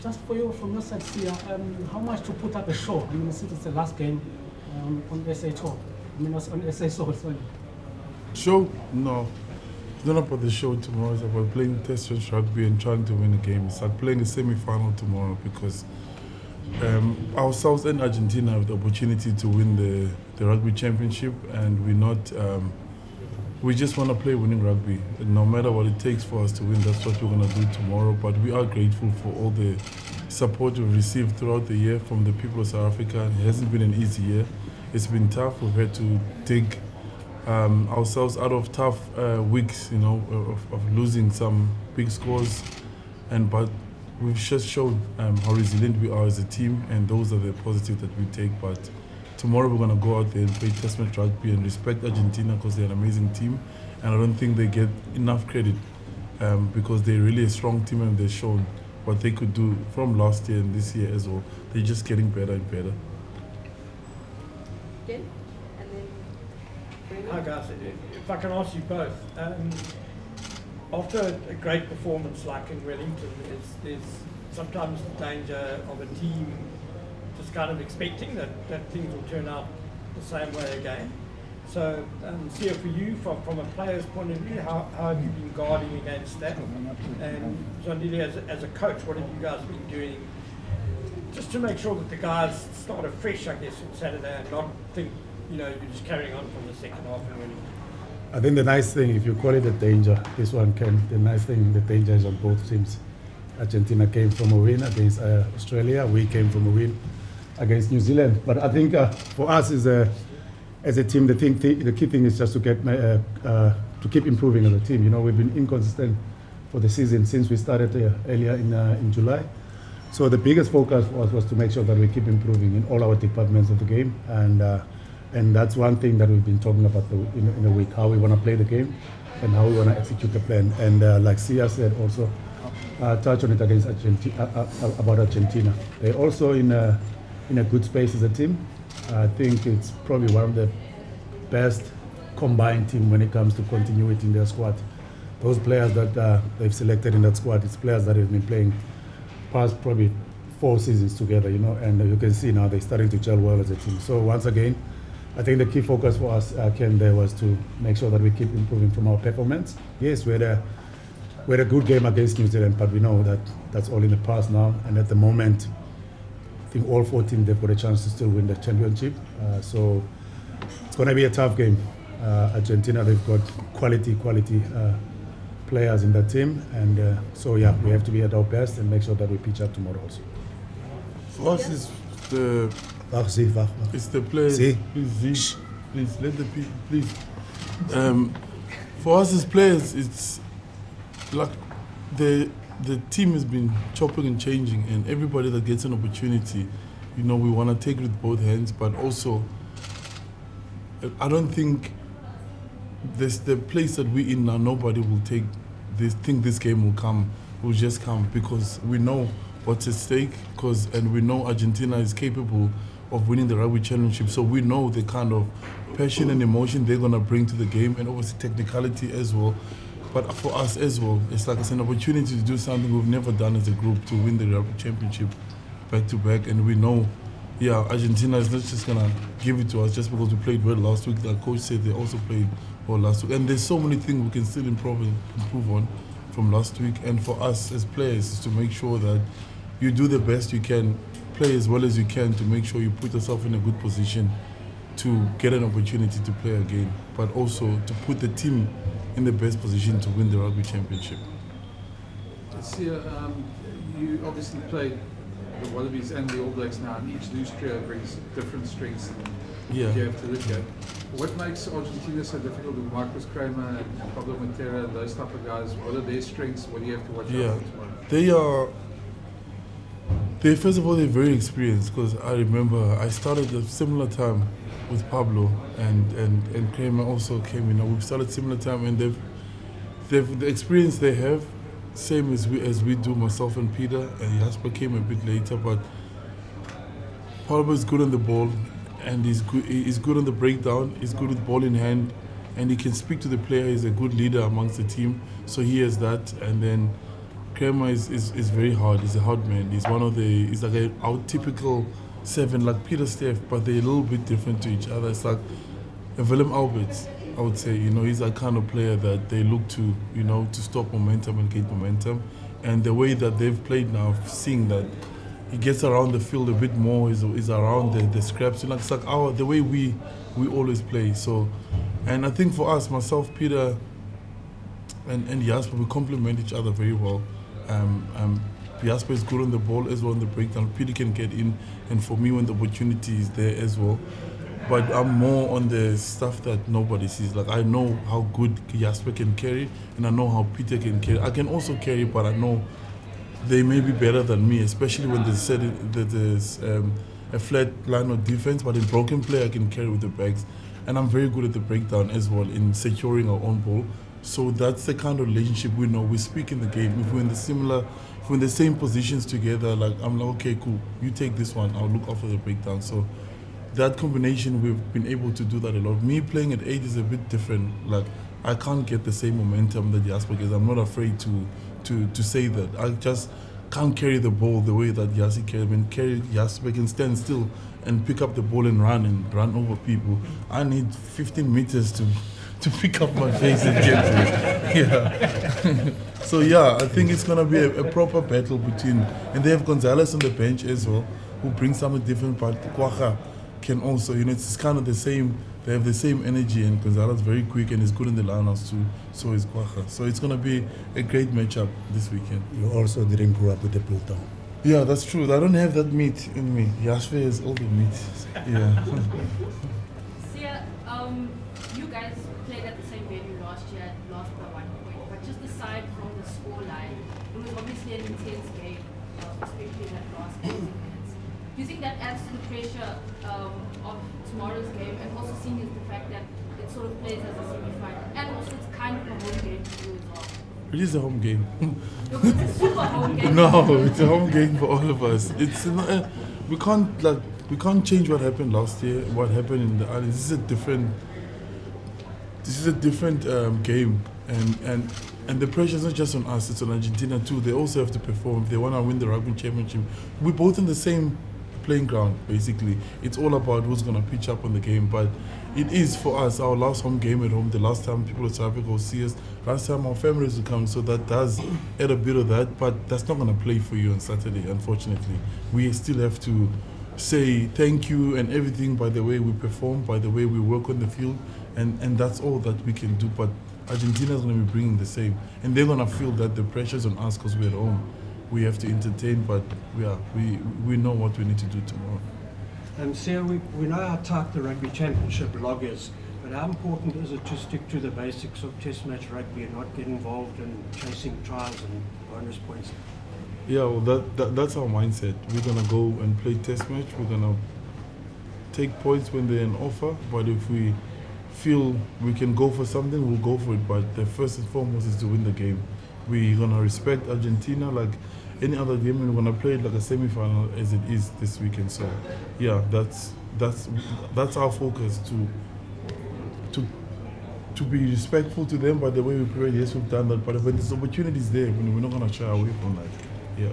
just for you, from your side, Siya, how much to put up a show? I mean, since it's the last game on SA tour. I mean, on SA Soul, sorry. Show? No. It's not about the show tomorrow. It's about playing test match rugby and trying to win a game. It's like playing a semi-final tomorrow because ourselves and Argentina have the opportunity to win the rugby championship, and we just want to play winning rugby. No matter what it takes for us to win, that's what we're going to do tomorrow. But we are grateful for all the support we've received throughout the year from the people of South Africa. It hasn't been an easy year. It's been tough. We've had to dig ourselves out of tough weeks, of losing some big scores, but we've just shown how resilient we are as a team, and those are the positives that we take. But tomorrow we're going to go out there and play test match rugby and respect Argentina because they're an amazing team, and I don't think they get enough credit because they're really a strong team and they've shown what they could do from last year and this year as well. They're just getting better and better. Ken? And then Hi guys, if I can ask you both, after a great performance like in Wellington, there's sometimes the danger of a team just kind of expecting that things will turn out the same way again. So, Siya, for you, from a player's point of view, how have you been guarding against that? And Mzwandile, as a coach, what have you guys been doing just to make sure that the guys start afresh, I guess, on Saturday and not think, you're just carrying on from the second half and winning? I think the nice thing, if you call it a danger, this one can, the nice thing, the danger is on both teams. Argentina came from a win against Australia, we came from a win against New Zealand. But I think for us as a team, the key thing is just to get to keep improving as a team. We've been inconsistent for the season since we started earlier in July. So the biggest focus for us was to make sure that we keep improving in all our departments of the game, and that's one thing that we've been talking about in a week, how we want to play the game and how we want to execute the plan. And like Siya said, also touch on it against about Argentina. They're also in a good space as a team. I think it's probably one of the best combined team when it comes to continuity in their squad. Those players that they've selected in that squad, it's players that have been playing past probably 4 seasons together, and you can see now they're starting to gel well as a team. So once again, I think the key focus for us, Ken, there was to make sure that we keep improving from our performance. Yes, we had a good game against New Zealand, but we know that that's all in the past now, and at the moment, I think all 4 teams, they've got a chance to still win the championship. So it's going to be a tough game. Argentina, they've got quality players in that team, and so yeah, we have to be at our best and make sure that we pitch up tomorrow also. For us, it's the players. Please let the people, please. For us as players, it's like the team has been chopping and changing, and everybody that gets an opportunity, we want to take it with both hands. But also, I don't think the place that we're in now, nobody will think this game will just come, because we know what's at stake, and we know Argentina is capable of winning the rugby championship. So we know the kind of passion and emotion they're going to bring to the game, and obviously technicality as well. But for us as well, it's an opportunity to do something we've never done as a group, to win the rugby championship back to back. And we know, Argentina is not just going to give it to us just because we played well last week. Like coach said, they also played well last week. And there's so many things we can still improve on from last week. And for us as players is to make sure that you do the best you can, play as well as you can, to make sure you put yourself in a good position to get an opportunity to play again, but also to put the team in the best position to win the rugby championship. Siya, you obviously played the Wallabies and the All Blacks now, and each loose trio brings different strengths you have to look at. What makes Argentina so difficult with Marcus Kramer and Pablo Montero and those type of guys? What are their strengths? What do you have to watch out for tomorrow? First of all, they're very experienced, because I remember I started at a similar time with Pablo, and Kramer also came in. We started similar time, and the experience they have, same as we do, myself and Peter, and Jasper came a bit later, but Pablo is good on the ball, and he's good on the breakdown, he's good with ball in hand, and he can speak to the player. He's a good leader amongst the team, so he has that. And then Krema is very hard. He's a hard man. He's he's like our typical 7, like Peter Steff, but they're a little bit different to each other. It's like a Willem Alberts, I would say. He's that kind of player that they look to, to stop momentum and get momentum. And the way that they've played now, seeing that he gets around the field a bit more, is around the scraps. It's like the way we always play. So, and I think for us, myself, Peter, and Jasper, we complement each other very well. Jasper is good on the ball as well in the breakdown. Peter can get in, and for me, when the opportunity is there as well. But I'm more on the stuff that nobody sees. Like, I know how good Jasper can carry, and I know how Peter can carry. I can also carry, but I know they may be better than me, especially when there's a flat line of defense. But in broken play, I can carry with the backs, and I'm very good at the breakdown as well in securing our own ball. So that's the kind of relationship we know. We speak in the game. If we're in the same positions together, like I'm like, okay, cool, you take this one, I'll look after the breakdown. So that combination, we've been able to do that a lot. Me playing at 8 is a bit different. Like, I can't get the same momentum that Jasper gets. I'm not afraid to say that. I just can't carry the ball the way that Jasper can. When Jasper can stand still and pick up the ball and run over people. I need 15 meters to pick up my face and get to it. Yeah. So yeah, I think it's gonna be a proper battle between, and they have Gonzalez on the bench as well, who brings something different. But Kwacha can also, it's kind of the same. They have the same energy, and Gonzalez is very quick and is good in the lineouts too. So is Kwacha. So it's gonna be a great matchup this weekend. You also didn't grow up with the blue town. Yeah, that's true. I don't have that meat in me. Jasper has all the meat. Yeah. Siya, you guys played at the same venue last year, lost by 1 point. But just aside from the scoreline, it was obviously an intense game, especially in that last 80 minutes. Do you think that adds to the pressure of tomorrow's game, and also seeing as the fact that it sort of plays as a semi-final, and also it's kind of a home game for you as well? It is a home game. Look, it's a super home game. No, it's a home game for all of us. It's not, we can't change what happened last year. What happened in the islands. This is a different game, and the pressure is not just on us. It's on Argentina too. They also have to perform. If they want to win the rugby championship, we're both in the same playing ground. Basically, it's all about who's going to pitch up on the game. But it is for us our last home game at home. The last time people in South Africa will see us. Last time our families will come. So that does add a bit of that. But that's not going to play for you on Saturday. Unfortunately, we still have to say thank you and everything by the way we perform, by the way we work on the field, and that's all that we can do. But Argentina is going to be bringing the same, and they're going to feel that the pressure's on us because we're at home. We have to entertain, but we know what we need to do tomorrow. And Siya, we know how tight the rugby championship log is, but how important is it to stick to the basics of test match rugby and not get involved in chasing tries and bonus points? Yeah, well, that's our mindset. We're going to go and play test match. We're going to take points when they're an offer, but if we feel we can go for something, we'll go for it. But the first and foremost is to win the game. We're going to respect Argentina like any other game, and we're going to play it like a semi-final as it is this weekend. So, yeah, that's our focus, to be respectful to them by the way we play. Yes, we've done that, but when there's opportunities there, we're not going to shy away from that. Yeah.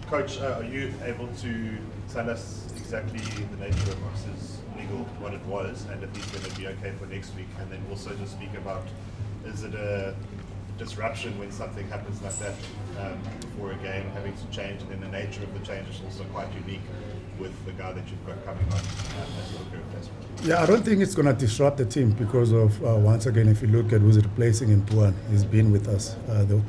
Coach, are you able to tell us exactly the nature of Ox's legal, what it was, and if he's going to be okay for next week? And then also just speak about, is it a disruption when something happens like that before a game, having to change, and then the nature of the change is also quite unique with the guy that you've got coming on as your current placement? Yeah, I don't think it's going to disrupt the team because of, once again, if you look at who's replacing him, Puan, he's been with us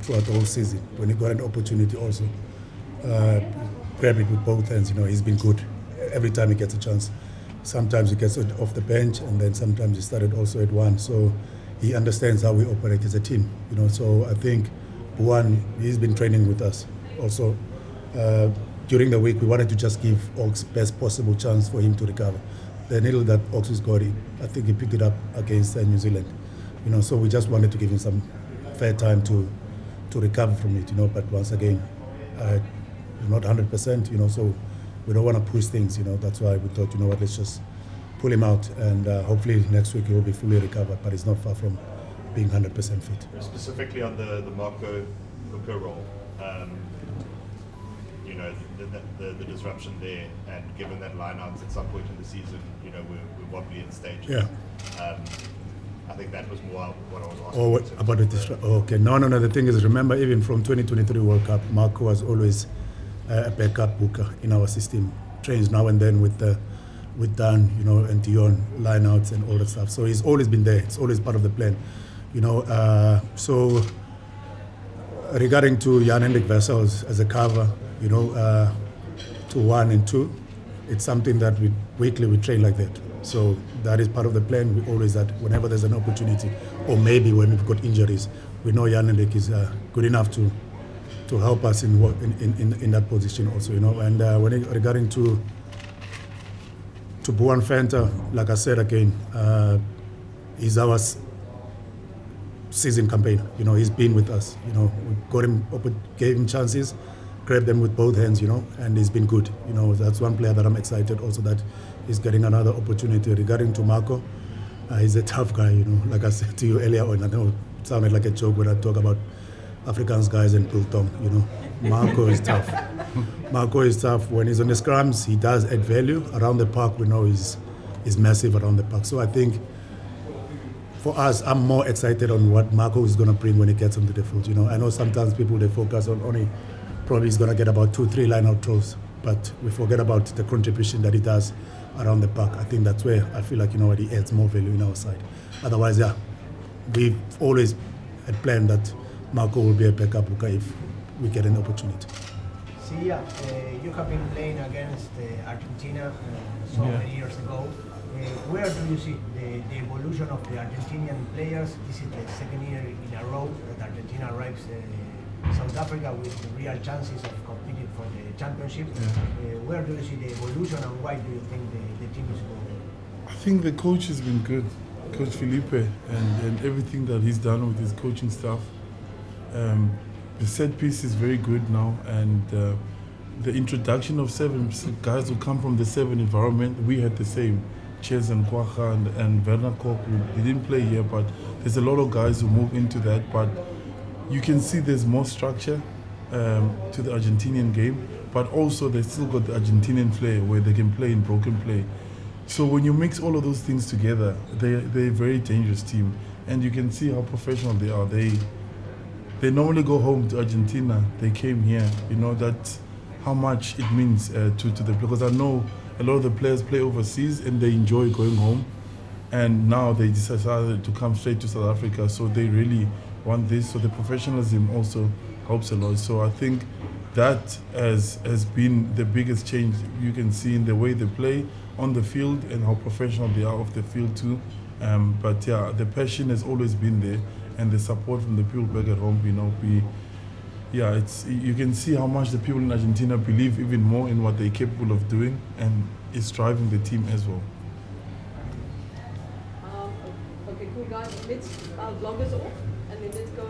throughout the whole season. When he got an opportunity also, grab it with both hands. He's been good every time he gets a chance. Sometimes he gets it off the bench, and then sometimes he started also at one. So he understands how we operate as a team. So I think Puan, he's been training with us also. During the week, we wanted to just give Ox best possible chance for him to recover. The needle that Ox has got, I think he picked it up against New Zealand. So we just wanted to give him some fair time to recover from it. But once again, not 100%. So we don't want to push things. That's why we thought, let's just pull him out, and hopefully next week he will be fully recovered. But he's not far from being 100% fit. Specifically on the Marco role, you know, the disruption there, and given that lineouts at some point in the season, you know, we're wobbly in stages. Yeah. I think that was more what I was asking. Oh, what about the okay, no. The thing is, remember, even from 2023 World Cup, Marco was always a backup booker in our system. Trains now and then with Dan, you know, and Dion lineouts and all that stuff. So he's always been there. It's always part of the plan, you know. So regarding to Jan-Hendrik Wessels as a cover, you know, to 1 and 2, it's something that weekly we train like that. So that is part of the plan. We always that whenever there's an opportunity, or maybe when we've got injuries, we know Jan-Hendrik is good enough to help us in that position also, you know. And regarding to Buan Fanta, like I said again, he's our season campaigner. You know, he's been with us. You know, we got him, gave him chances, grabbed them with both hands. You know, and he's been good. You know, that's one player that I'm excited also that he's getting another opportunity. Regarding to Marco, he's a tough guy. You know, like I said to you earlier on, I know it sounded like a joke when I talk about Afrikaans guys and biltong. You know, Marco is tough. Marco is tough. When he's on the scrums, he does add value. Around the park, we know he's massive around the park. So I think for us, I'm more excited on what Marco is going to bring when he gets onto the field. You know, I know sometimes people, they focus on only probably he's going to get about 2-3 line-out throws, but we forget about the contribution that he does around the park. I think that's where I feel like, you know what, he adds more value in our side. Otherwise, yeah, we've always had planned that Marco will be a backup hooker if we get an opportunity. Siya, you have been playing against Argentina many years ago. Where do you see the evolution of the Argentinian players? This is the second year in a row that Argentina arrives South Africa with real chances of competing for the championship. Where do you see the evolution, and why do you think the team is going? I think the coach has been good, Coach Felipe, and everything that he's done with his coaching staff. The set piece is very good now, and the introduction of 7 guys who come from the 7 environment, we had the same. Ches and Kwacha and Werner Kok, he didn't play here, but there's a lot of guys who move into that. But you can see there's more structure to the Argentinian game, but also they still got the Argentinian flair where they can play in broken play. So when you mix all of those things together, they're a very dangerous team, and you can see how professional they are. They normally go home to Argentina. They came here. You know, that's how much it means to the, because I know a lot of the players play overseas and they enjoy going home, and now they decided to come straight to South Africa, so they really want this. So the professionalism also helps a lot. So I think that has been the biggest change you can see in the way they play on the field and how professional they are off the field too. But yeah, the passion has always been there, and the support from the people back at home, you know, you can see how much the people in Argentina believe even more in what they're capable of doing, and it's driving the team as well. Okay, cool guys. Let's vlog us off, and then let's go.